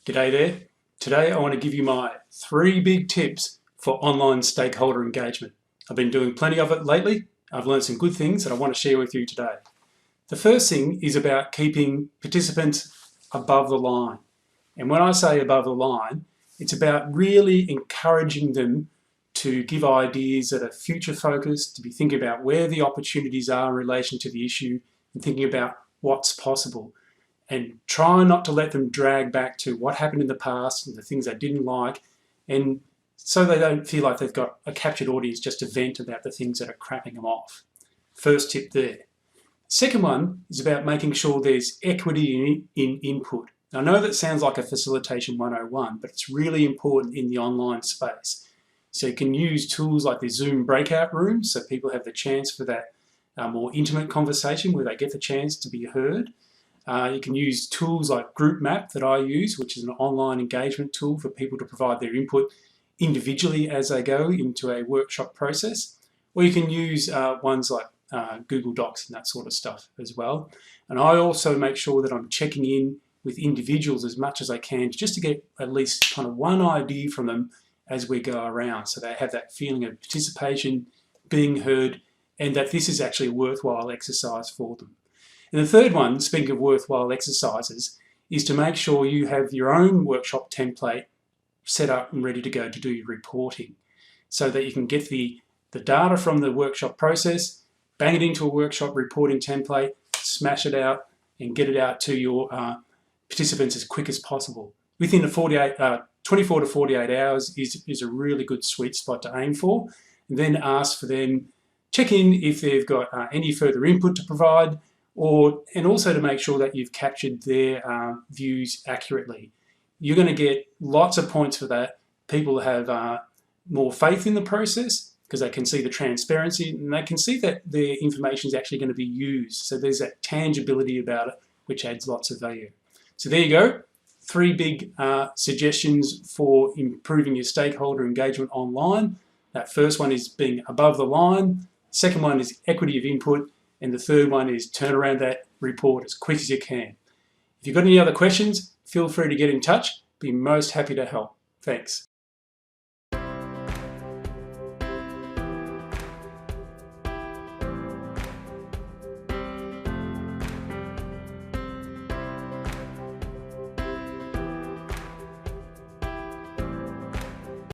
G'day there. Today I want to give you my 3 big tips for online stakeholder engagement. I've been doing plenty of it lately. I've learned some good things that I want to share with you today. The first thing is about keeping participants above the line. And when I say above the line, it's about really encouraging them to give ideas that are future focused, to be thinking about where the opportunities are in relation to the issue and thinking about what's possible. And try not to let them drag back to what happened in the past and the things they didn't like, and so they don't feel like they've got a captured audience just to vent about the things that are crapping them off. First tip there. Second one is about making sure there's equity in input. I know that sounds like a facilitation 101, but it's really important in the online space. So you can use tools like the Zoom breakout rooms, so people have the chance for that more intimate conversation where they get the chance to be heard. You can use tools like Group Map that I use, which is an online engagement tool for people to provide their input individually as they go into a workshop process. Or you can use ones like Google Docs and that sort of stuff as well. And I also make sure that I'm checking in with individuals as much as I can just to get at least kind of one idea from them as we go around, so they have that feeling of participation, being heard, and that this is actually a worthwhile exercise for them. And the third one, speaking of worthwhile exercises, is to make sure you have your own workshop template set up and ready to go to do your reporting, so that you can get the data from the workshop process, bang it into a workshop reporting template, smash it out, and get it out to your participants as quick as possible. Within the 24 to 48 hours is a really good sweet spot to aim for. And then ask for them, check in if they've got any further input to provide, and also to make sure that you've captured their views accurately. You're going to get lots of points for that. People have more faith in the process because they can see the transparency and they can see that their information is actually going to be used. So there's that tangibility about it, which adds lots of value. So there you go. 3 big suggestions for improving your stakeholder engagement online. That first one is being above the line. Second one is equity of input. And the third one is turn around that report as quick as you can. If you've got any other questions, feel free to get in touch. Be most happy to help. Thanks.